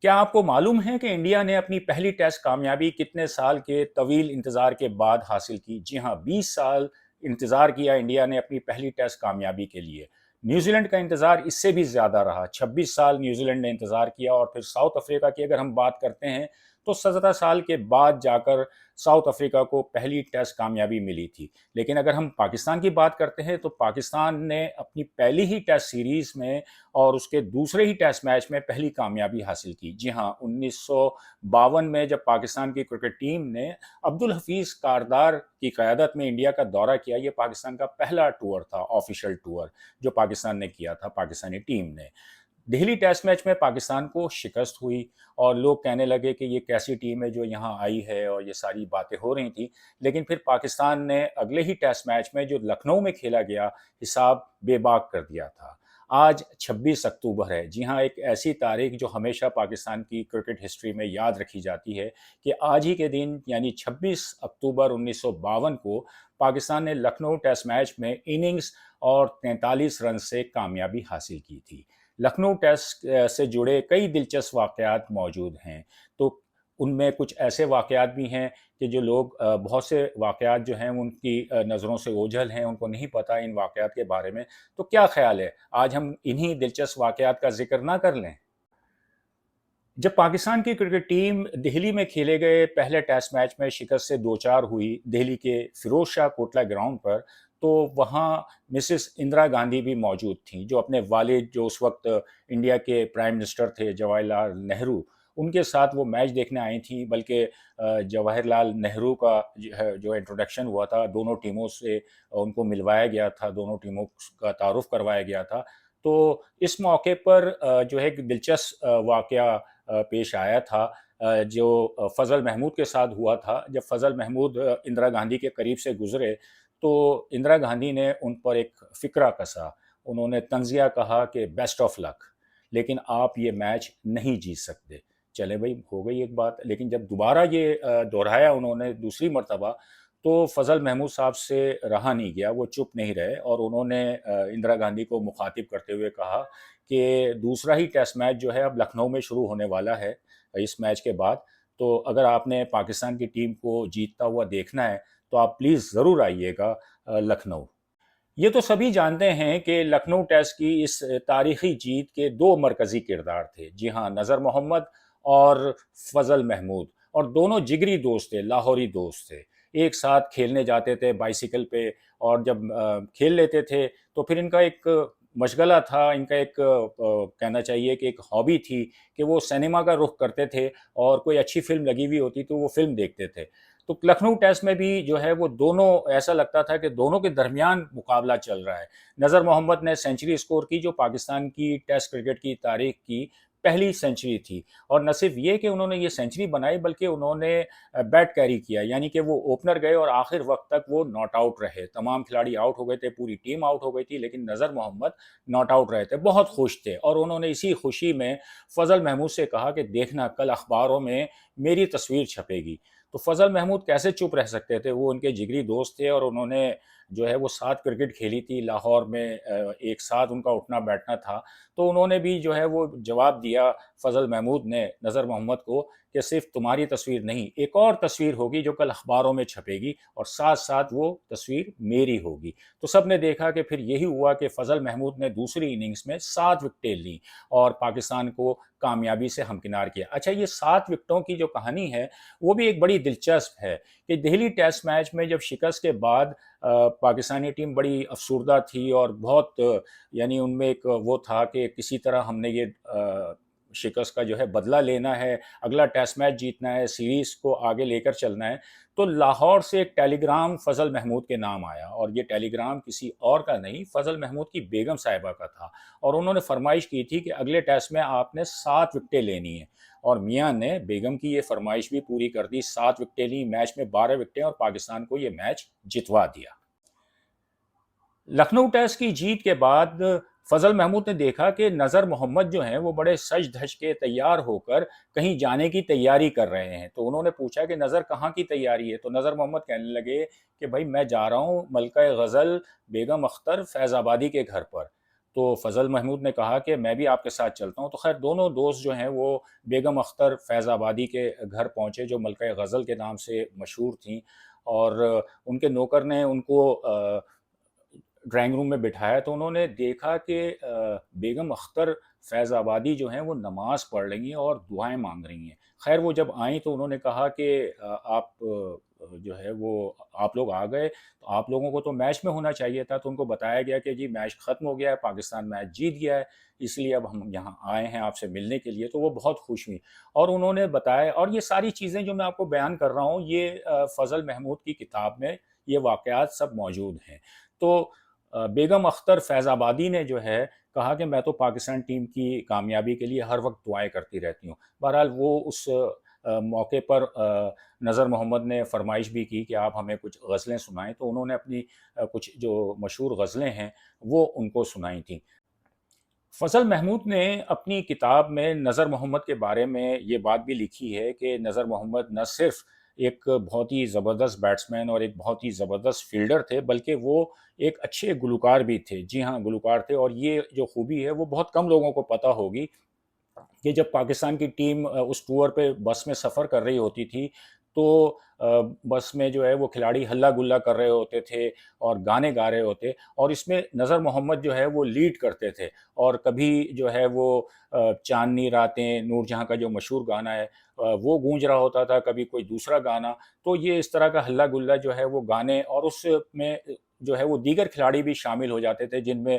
کیا آپ کو معلوم ہے کہ انڈیا نے اپنی پہلی ٹیسٹ کامیابی کتنے سال کے طویل انتظار کے بعد حاصل کی؟ جی ہاں، 20 سال انتظار کیا انڈیا نے اپنی پہلی ٹیسٹ کامیابی کے لیے۔ نیوزی لینڈ کا انتظار اس سے بھی زیادہ رہا، 26 سال نیوزی لینڈ نے انتظار کیا، اور پھر ساؤتھ افریقہ کی اگر ہم بات کرتے ہیں تو 17 سال کے بعد جا کر ساؤتھ افریقہ کو پہلی ٹیسٹ کامیابی ملی تھی۔ لیکن اگر ہم پاکستان کی بات کرتے ہیں تو پاکستان نے اپنی پہلی ہی ٹیسٹ سیریز میں اور اس کے دوسرے ہی ٹیسٹ میچ میں پہلی کامیابی حاصل کی۔ جی ہاں، 1952 میں جب پاکستان کی کرکٹ ٹیم نے عبدالحفیظ کاردار کی قیادت میں انڈیا کا دورہ کیا، یہ پاکستان کا پہلا ٹور تھا، آفیشل ٹور جو پاکستان نے کیا تھا، پاکستانی ٹیم نے۔ دہلی ٹیسٹ میچ میں پاکستان کو شکست ہوئی اور لوگ کہنے لگے کہ یہ کیسی ٹیم ہے جو یہاں آئی ہے، اور یہ ساری باتیں ہو رہی تھیں۔ لیکن پھر پاکستان نے اگلے ہی ٹیسٹ میچ میں جو لکھنؤ میں کھیلا گیا، حساب بے باک کر دیا تھا۔ آج 26 اکتوبر ہے۔ جی ہاں، ایک ایسی تاریخ جو ہمیشہ پاکستان کی کرکٹ ہسٹری میں یاد رکھی جاتی ہے کہ آج ہی کے دن یعنی 26 اکتوبر 1952 کو پاکستان نے لکھنؤ ٹیسٹ میچ میں اننگز اور 43 رن سے کامیابی حاصل کی تھی۔ لکھنؤ ٹیسٹ سے جڑے کئی دلچسپ واقعات موجود ہیں، تو ان میں کچھ ایسے واقعات بھی ہیں کہ جو لوگ بہت سے واقعات جو ہیں ان کی نظروں سے اوجھل ہیں، ان کو نہیں پتہ ان واقعات کے بارے میں۔ تو کیا خیال ہے آج ہم انہی دلچسپ واقعات کا ذکر نہ کر لیں؟ جب پاکستان کی کرکٹ ٹیم دہلی میں کھیلے گئے پہلے ٹیسٹ میچ میں شکست سے دوچار ہوئی دہلی کے فیروز شاہ کوٹلہ گراؤنڈ پر، تو وہاں مسز اندرا گاندھی بھی موجود تھیں، جو اپنے والد جو اس وقت انڈیا کے پرائم منسٹر تھے جواہر لال نہرو، ان کے ساتھ وہ میچ دیکھنے آئی تھیں۔ بلکہ جواہر لال نہرو کا جو انٹروڈکشن ہوا تھا، دونوں ٹیموں سے ان کو ملوایا گیا تھا، دونوں ٹیموں کا تعارف کروایا گیا تھا۔ تو اس موقع پر جو ہے ایک دلچسپ واقعہ پیش آیا تھا جو فضل محمود کے ساتھ ہوا تھا۔ جب فضل محمود اندرا گاندھی کے قریب سے گزرے تو اندرا گاندھی نے ان پر ایک فقرہ کسا، انہوں نے طنزیہ کہا کہ بیسٹ آف لک، لیکن آپ یہ میچ نہیں جیت سکتے۔ چلے بھائی، ہو گئی ایک بات، لیکن جب دوبارہ یہ دہرایا انہوں نے دوسری مرتبہ، تو فضل محمود صاحب سے رہا نہیں گیا، وہ چپ نہیں رہے، اور انہوں نے اندرا گاندھی کو مخاطب کرتے ہوئے کہا کہ دوسرا ہی ٹیسٹ میچ جو ہے اب لکھنؤ میں شروع ہونے والا ہے اس میچ کے بعد، تو اگر آپ نے پاکستان کی ٹیم کو جیتتا ہوا دیکھنا ہے تو آپ پلیز ضرور آئیے گا لکھنؤ۔ یہ تو سبھی جانتے ہیں کہ لکھنؤ ٹیسٹ کی اس تاریخی جیت کے دو مرکزی کردار تھے۔ جی ہاں، نذر محمد اور فضل محمود، اور دونوں جگری دوست تھے، لاہوری دوست تھے، ایک ساتھ کھیلنے جاتے تھے بائیسیکل پہ، اور جب کھیل لیتے تھے تو پھر ان کا ایک مشغلہ تھا، ان کا ایک کہنا چاہیے کہ ایک ہابی تھی کہ وہ سینما کا رخ کرتے تھے، اور کوئی اچھی فلم لگی ہوئی ہوتی تو وہ فلم دیکھتے تھے۔ تو لکھنؤ ٹیسٹ میں بھی جو ہے وہ دونوں، ایسا لگتا تھا کہ دونوں کے درمیان مقابلہ چل رہا ہے۔ نذر محمد نے سینچری اسکور کی جو پاکستان کی ٹیسٹ کرکٹ کی تاریخ کی پہلی سینچری تھی، اور نہ صرف یہ کہ انہوں نے یہ سینچری بنائی بلکہ انہوں نے بیٹ کیری کیا، یعنی کہ وہ اوپنر گئے اور آخر وقت تک وہ ناٹ آؤٹ رہے۔ تمام کھلاڑی آؤٹ ہو گئے تھے، پوری ٹیم آؤٹ ہو گئی تھی، لیکن نذر محمد ناٹ آؤٹ رہے تھے، بہت خوش تھے، اور انہوں نے اسی خوشی میں فضل محمود سے کہا کہ دیکھنا کل اخباروں میں میری تصویر چھپے گی۔ تو فضل محمود کیسے چپ رہ سکتے تھے، وہ ان کے جگری دوست تھے، اور انہوں نے جو ہے وہ ساتھ کرکٹ کھیلی تھی لاہور میں، ایک ساتھ ان کا اٹھنا بیٹھنا تھا، تو انہوں نے بھی جو ہے وہ جواب دیا فضل محمود نے نذر محمد کو کہ صرف تمہاری تصویر نہیں، ایک اور تصویر ہوگی جو کل اخباروں میں چھپے گی، اور ساتھ ساتھ وہ تصویر میری ہوگی۔ تو سب نے دیکھا کہ پھر یہی ہوا کہ فضل محمود نے دوسری اننگز میں 7 وکٹیں لیں اور پاکستان کو کامیابی سے ہمکنار کیا۔ اچھا، یہ 7 وکٹوں کی جو کہانی ہے وہ بھی ایک بڑی دلچسپ ہے کہ دہلی ٹیسٹ میچ میں جب شکست کے بعد پاکستانی ٹیم بڑی افسردہ تھی، اور بہت یعنی ان میں ایک وہ تھا کہ کسی طرح ہم نے یہ شکست کا جو ہے بدلہ لینا ہے، اگلا ٹیسٹ میچ جیتنا ہے، سیریز کو آگے لے کر چلنا ہے۔ تو لاہور سے ایک ٹیلی گرام فضل محمود کے نام آیا، اور یہ ٹیلی گرام کسی اور کا نہیں، فضل محمود کی بیگم صاحبہ کا تھا، اور انہوں نے فرمائش کی تھی کہ اگلے ٹیسٹ میں آپ نے 7 وکٹیں لینی ہیں، اور میاں نے بیگم کی یہ فرمائش بھی پوری کر دی، 7 وکٹیں لیں، میچ میں 12 وکٹیں، اور پاکستان کو یہ میچ جتوا دیا۔ لکھنؤ ٹیسٹ کی جیت کے بعد فضل محمود نے دیکھا کہ نذر محمد جو ہیں وہ بڑے سج دھج کے تیار ہو کر کہیں جانے کی تیاری کر رہے ہیں، تو انہوں نے پوچھا کہ نذر کہاں کی تیاری ہے؟ تو نذر محمد کہنے لگے کہ بھائی میں جا رہا ہوں ملکہ غزل بیگم اختر فیض آبادی کے گھر پر۔ تو فضل محمود نے کہا کہ میں بھی آپ کے ساتھ چلتا ہوں. تو خیر دونوں دوست جو ہیں وہ بیگم اختر فیض آبادی کے گھر پہنچے جو ملکہ غزل کے نام سے مشہور تھیں، اور ان کے نوکر نے ان کو ڈرائنگ روم میں بٹھایا تو انہوں نے دیکھا کہ بیگم اختر فیض آبادی جو ہیں وہ نماز پڑھ رہی ہیں اور دعائیں مانگ رہی ہیں. خیر وہ جب آئیں تو انہوں نے کہا کہ آپ جو ہے وہ آپ لوگ آ گئے تو آپ لوگوں کو تو میچ میں ہونا چاہیے تھا. تو ان کو بتایا گیا کہ جی میچ ختم ہو گیا ہے، پاکستان میچ جیت گیا ہے، اس لیے اب ہم یہاں آئے ہیں آپ سے ملنے کے لیے. تو وہ بہت خوش ہوئی اور انہوں نے بتایا، اور یہ ساری چیزیں جو میں آپ کو بیان کر رہا ہوں یہ فضل محمود کی کتاب میں یہ واقعات سب موجود ہیں. تو بیگم اختر فیض آبادی نے جو ہے کہا کہ میں تو پاکستان ٹیم کی کامیابی کے لیے ہر وقت دعائیں کرتی رہتی ہوں. بہرحال وہ اس موقع پر نظر محمد نے فرمائش بھی کی کہ آپ ہمیں کچھ غزلیں سنائیں، تو انہوں نے اپنی کچھ جو مشہور غزلیں ہیں وہ ان کو سنائی تھیں. فضل محمود نے اپنی کتاب میں نظر محمد کے بارے میں یہ بات بھی لکھی ہے کہ نظر محمد نہ صرف ایک بہت ہی زبردست بیٹسمین اور ایک بہت ہی زبردست فیلڈر تھے بلکہ وہ ایک اچھے گلوکار بھی تھے. جی ہاں گلوکار تھے، اور یہ جو خوبی ہے وہ بہت کم لوگوں کو پتہ ہوگی کہ جب پاکستان کی ٹیم اس ٹور پہ بس میں سفر کر رہی ہوتی تھی تو بس میں جو ہے وہ کھلاڑی ہلا گلا کر رہے ہوتے تھے اور گانے گا رہے ہوتے، اور اس میں نظر محمد جو ہے وہ لیڈ کرتے تھے. اور کبھی جو ہے وہ چاندنی راتیں نور جہاں کا جو مشہور گانا ہے وہ گونج رہا ہوتا تھا، کبھی کوئی دوسرا گانا. تو یہ اس طرح کا ہلا گلا جو ہے وہ گانے، اور اس میں جو ہے وہ دیگر کھلاڑی بھی شامل ہو جاتے تھے جن میں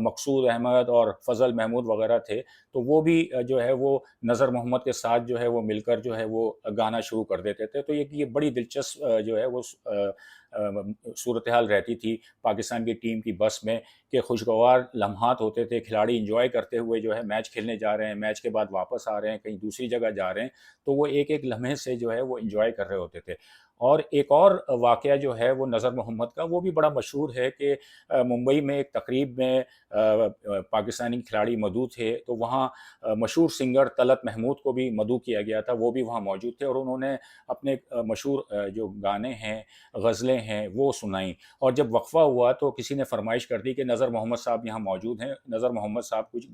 مقصود احمد اور فضل محمود وغیرہ تھے. تو وہ بھی جو ہے وہ نظر محمد کے ساتھ جو ہے وہ مل کر جو ہے وہ گانا شروع کر دیتے تھے. تو یہ بڑی دلچسپ جو ہے وہ صورتحال رہتی تھی پاکستان کی ٹیم کی بس میں کہ خوشگوار لمحات ہوتے تھے، کھلاڑی انجوائے کرتے ہوئے جو ہے میچ کھیلنے جا رہے ہیں، میچ کے بعد واپس آ رہے ہیں، کہیں دوسری جگہ جا رہے ہیں، تو وہ ایک ایک لمحے سے جو ہے وہ انجوائے کر رہے ہوتے تھے. اور ایک اور واقعہ جو ہے وہ نظر محمد کا وہ بھی بڑا مشہور ہے کہ ممبئی میں ایک تقریب میں پاکستانی کھلاڑی مدعو تھے، تو وہاں مشہور سنگر طلعت محمود کو بھی مدعو کیا گیا تھا، وہ بھی وہاں موجود تھے اور انہوں نے اپنے مشہور جو گانے ہیں غزلیں ہیں وہ سنائیں. اور جب وقفہ ہوا تو کسی نے فرمائش کر دی کہ نظر محمد صاحب یہاں موجود ہیں، نظر محمد صاحب کچھ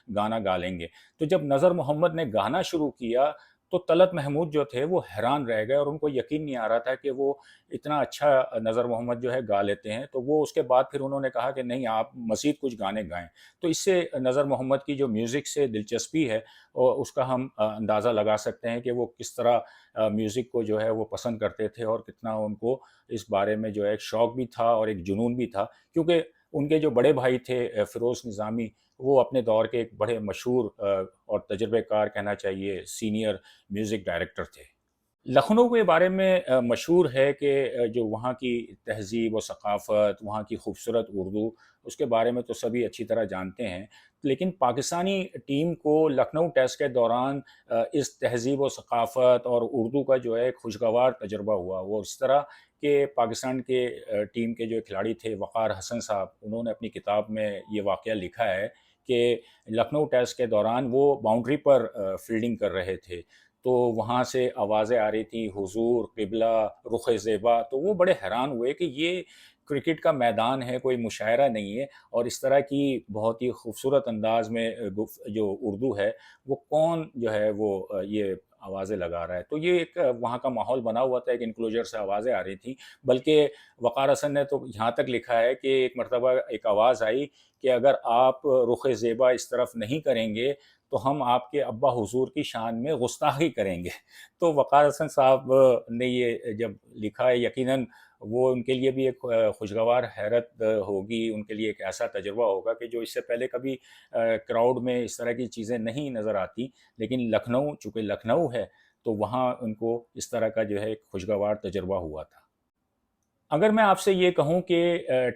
گانا گا لیں گے. تو جب نظر محمد نے گانا شروع کیا تو طلعت محمود جو تھے وہ حیران رہ گئے اور ان کو یقین نہیں آ رہا تھا کہ وہ اتنا اچھا نظر محمد جو ہے گا لیتے ہیں. تو وہ اس کے بعد پھر انہوں نے کہا کہ نہیں آپ مزید کچھ گانے گائیں. تو اس سے نظر محمد کی جو میوزک سے دلچسپی ہے اور اس کا ہم اندازہ لگا سکتے ہیں کہ وہ کس طرح میوزک کو جو ہے وہ پسند کرتے تھے اور کتنا ان کو اس بارے میں جو ہے ایک شوق بھی تھا اور ایک جنون بھی تھا. کیونکہ ان کے جو بڑے بھائی تھے فیروز نظامی، وہ اپنے دور کے ایک بڑے مشہور اور تجربے کار کہنا چاہیے سینئر میوزک ڈائریکٹر تھے. لکھنؤ کے بارے میں مشہور ہے کہ جو وہاں کی تہذیب و ثقافت، وہاں کی خوبصورت اردو، اس کے بارے میں تو سبھی اچھی طرح جانتے ہیں. لیکن پاکستانی ٹیم کو لکھنؤ ٹیسٹ کے دوران اس تہذیب و ثقافت اور اردو کا جو ہے ایک خوشگوار تجربہ ہوا. وہ اس طرح کہ پاکستان کے ٹیم کے جو کھلاڑی تھے وقار حسن صاحب، انہوں نے اپنی کتاب میں یہ واقعہ لکھا ہے کہ لکھنؤ ٹیسٹ کے دوران وہ باؤنڈری پر فیلڈنگ کر رہے تھے تو وہاں سے آوازیں آ رہی تھیں حضور قبلہ رخ زیبا. تو وہ بڑے حیران ہوئے کہ یہ کرکٹ کا میدان ہے، کوئی مشاعرہ نہیں ہے، اور اس طرح کی بہت ہی خوبصورت انداز میں جو اردو ہے وہ کون جو ہے وہ یہ آوازیں لگا رہا ہے. تو یہ ایک وہاں کا ماحول بنا ہوا تھا، ایک انکلوجر سے آوازیں آ رہی تھیں. بلکہ وقار حسن نے تو یہاں تک لکھا ہے کہ ایک مرتبہ ایک آواز آئی کہ اگر آپ رخ زیبا اس طرف نہیں کریں گے تو ہم آپ کے ابا حضور کی شان میں گستاخی کریں گے. تو وقار حسن صاحب نے یہ جب لکھا ہے، یقیناً وہ ان کے لیے بھی ایک خوشگوار حیرت ہوگی، ان کے لیے ایک ایسا تجربہ ہوگا کہ جو اس سے پہلے کبھی کراؤڈ میں اس طرح کی چیزیں نہیں نظر آتی. لیکن لکھنؤ چونکہ لکھنؤ ہے تو وہاں ان کو اس طرح کا جو ہے ایک خوشگوار تجربہ ہوا تھا. اگر میں آپ سے یہ کہوں کہ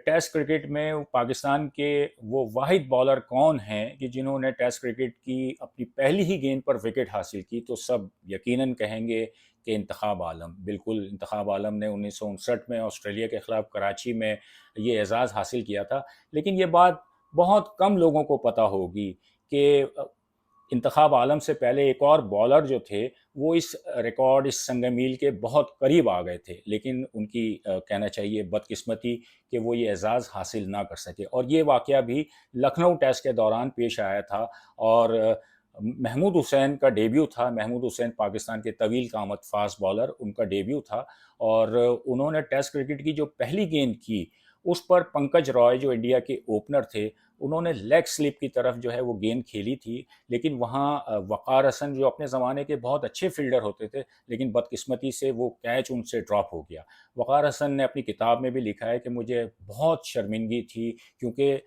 ٹیسٹ کرکٹ میں پاکستان کے وہ واحد بالر کون ہیں کہ جنہوں نے ٹیسٹ کرکٹ کی اپنی پہلی ہی گیند پر وکٹ حاصل کی، تو سب یقیناً کہیں گے کہ انتخاب عالم. بالکل انتخاب عالم نے 1959 میں آسٹریلیا کے خلاف کراچی میں یہ اعزاز حاصل کیا تھا. لیکن یہ بات بہت کم لوگوں کو پتہ ہوگی کہ انتخاب عالم سے پہلے ایک اور بولر جو تھے وہ اس ریکارڈ، اس سنگ میل کے بہت قریب آ گئے تھے، لیکن ان کی کہنا چاہیے بدقسمتی کہ وہ یہ اعزاز حاصل نہ کر سکے۔ اور یہ واقعہ بھی لکھنؤ ٹیسٹ کے دوران پیش آیا تھا، اور محمود حسین کا ڈیبیو تھا۔ محمود حسین پاکستان کے طویل قامت فاسٹ بالر، ان کا ڈیبیو تھا، اور انہوں نے ٹیسٹ کرکٹ کی جو پہلی گیند کی اس پر پنکج رائے جو انڈیا کے اوپنر تھے، انہوں نے لیگ سلپ کی طرف جو ہے وہ گیند کھیلی تھی، لیکن وہاں وقار حسن جو اپنے زمانے کے بہت اچھے فیلڈر ہوتے تھے، لیکن بدقسمتی سے وہ کیچ ان سے ڈراپ ہو گیا۔ وقار حسن نے اپنی کتاب میں بھی لکھا ہے کہ مجھے بہت شرمندگی تھی، کیونکہ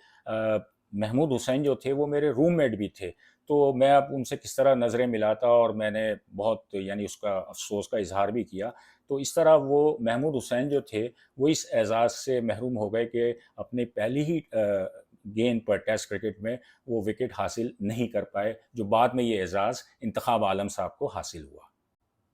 محمود حسین جو تھے وہ میرے روم میٹ بھی تھے، تو میں اب ان سے کس طرح نظریں ملاتا، اور میں نے بہت یعنی اس کا افسوس کا اظہار بھی کیا۔ تو اس طرح وہ محمود حسین جو تھے وہ اس اعزاز سے محروم ہو گئے کہ اپنی پہلی ہی گیند پر ٹیسٹ کرکٹ میں وہ وکٹ حاصل نہیں کر پائے، جو بعد میں یہ اعزاز انتخاب عالم صاحب کو حاصل ہوا۔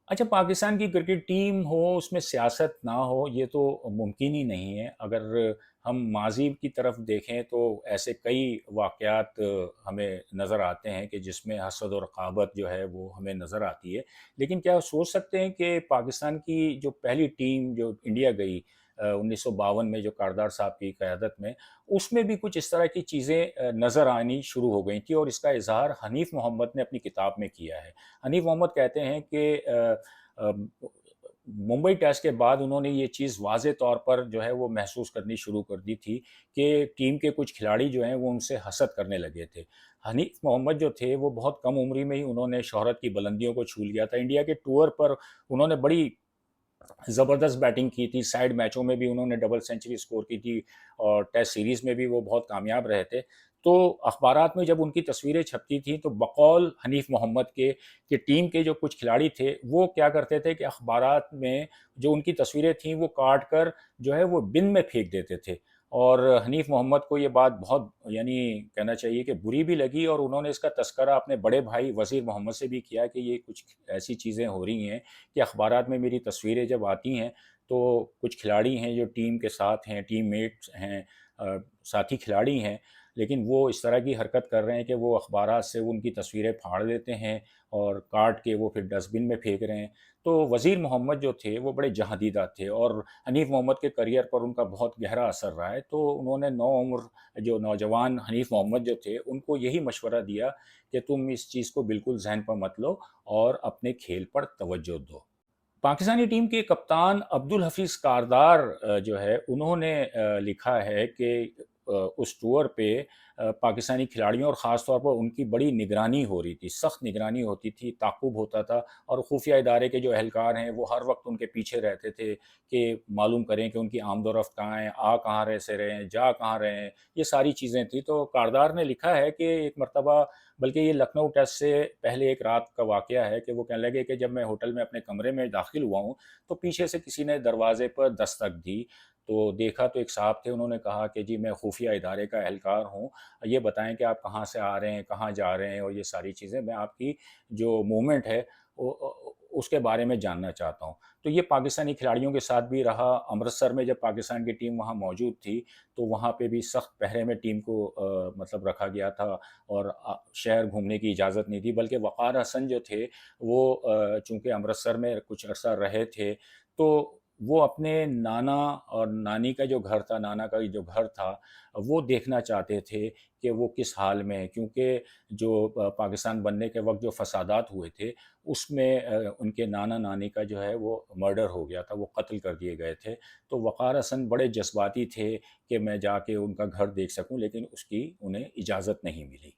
اچھا، پاکستان کی کرکٹ ٹیم ہو، اس میں سیاست نہ ہو، یہ تو ممکن ہی نہیں ہے۔ اگر ہم ماضی کی طرف دیکھیں تو ایسے کئی واقعات ہمیں نظر آتے ہیں کہ جس میں حسد اور رقابت جو ہے وہ ہمیں نظر آتی ہے، لیکن کیا سوچ سکتے ہیں کہ پاکستان کی جو پہلی ٹیم جو انڈیا گئی 1952 میں، جو کاردار صاحب کی قیادت میں، اس میں بھی کچھ اس طرح کی چیزیں نظر آنی شروع ہو گئی تھیں، اور اس کا اظہار حنیف محمد نے اپنی کتاب میں کیا ہے۔ حنیف محمد کہتے ہیں کہ ممبئی ٹیسٹ کے بعد انہوں نے یہ چیز واضح طور پر جو ہے وہ محسوس کرنی شروع کر دی تھی کہ ٹیم کے کچھ کھلاڑی جو ہیں وہ ان سے حسد کرنے لگے تھے۔ حنیف محمد جو تھے وہ بہت کم عمری میں ہی انہوں نے شہرت کی بلندیوں کو چھو لیا تھا۔ انڈیا کے ٹور پر انہوں نے بڑی زبردست بیٹنگ کی تھی، سائیڈ میچوں میں بھی انہوں نے ڈبل سینچری سکور کی تھی، اور ٹیسٹ سیریز میں بھی وہ بہت کامیاب رہے تھے۔ تو اخبارات میں جب ان کی تصویریں چھپتی تھیں تو بقول حنیف محمد کے کہ ٹیم کے جو کچھ کھلاڑی تھے وہ کیا کرتے تھے کہ اخبارات میں جو ان کی تصویریں تھیں وہ کاٹ کر جو ہے وہ بن میں پھینک دیتے تھے، اور حنیف محمد کو یہ بات بہت یعنی کہنا چاہیے کہ بری بھی لگی، اور انہوں نے اس کا تذکرہ اپنے بڑے بھائی وزیر محمد سے بھی کیا کہ یہ کچھ ایسی چیزیں ہو رہی ہیں کہ اخبارات میں میری تصویریں جب آتی ہیں تو کچھ کھلاڑی ہیں جو ٹیم کے ساتھ ہیں، ٹیم میٹس ہیں، ساتھی کھلاڑی ہیں، لیکن وہ اس طرح کی حرکت کر رہے ہیں کہ وہ اخبارات سے ان کی تصویریں پھاڑ لیتے ہیں اور کاٹ کے وہ پھر ڈسٹ بن میں پھینک رہے ہیں۔ تو وزیر محمد جو تھے وہ بڑے جہاندیدہ تھے، اور حنیف محمد کے کریئر پر ان کا بہت گہرا اثر رہا ہے۔ تو انہوں نے نوعمر جو نوجوان حنیف محمد جو تھے ان کو یہی مشورہ دیا کہ تم اس چیز کو بالکل ذہن پر مت لو اور اپنے کھیل پر توجہ دو۔ پاکستانی ٹیم کے کپتان عبدالحفیظ کاردار جو ہے انہوں نے لکھا ہے کہ اس ٹور پہ پاکستانی کھلاڑیوں اور خاص طور پر ان کی بڑی نگرانی ہو رہی تھی، سخت نگرانی ہوتی تھی، تعاقب ہوتا تھا، اور خفیہ ادارے کے جو اہلکار ہیں وہ ہر وقت ان کے پیچھے رہتے تھے کہ معلوم کریں کہ ان کی آمد و رفت کہاں ہیں، آ کہاں رہ سے رہے ہیں، جا کہاں رہے ہیں، یہ ساری چیزیں تھیں۔ تو کاردار نے لکھا ہے کہ ایک مرتبہ، بلکہ یہ لکھنؤ ٹیسٹ سے پہلے ایک رات کا واقعہ ہے، کہ وہ کہنے لگے کہ جب میں ہوٹل میں اپنے کمرے میں داخل ہوا ہوں تو پیچھے سے کسی نے دروازے پر دستک دی، تو دیکھا تو ایک صاحب تھے، انہوں نے کہا کہ جی میں خفیہ ادارے کا اہلکار ہوں، یہ بتائیں کہ آپ کہاں سے آ رہے ہیں، کہاں جا رہے ہیں، اور یہ ساری چیزیں میں آپ کی جو موومنٹ ہے اس کے بارے میں جاننا چاہتا ہوں۔ تو یہ پاکستانی کھلاڑیوں کے ساتھ بھی رہا۔ امرتسر میں جب پاکستان کی ٹیم وہاں موجود تھی تو وہاں پہ بھی سخت پہرے میں ٹیم کو مطلب رکھا گیا تھا، اور شہر گھومنے کی اجازت نہیں تھی، بلکہ وقار حسن جو تھے وہ چونکہ امرتسر میں کچھ عرصہ رہے تھے، تو وہ اپنے نانا اور نانی کا جو گھر تھا، نانا کا جو گھر تھا وہ دیکھنا چاہتے تھے کہ وہ کس حال میں ہے، کیونکہ جو پاکستان بننے کے وقت جو فسادات ہوئے تھے اس میں ان کے نانا نانی کا جو ہے وہ مرڈر ہو گیا تھا، وہ قتل کر دیے گئے تھے۔ تو وقار حسن بڑے جذباتی تھے کہ میں جا کے ان کا گھر دیکھ سکوں، لیکن اس کی انہیں اجازت نہیں ملی۔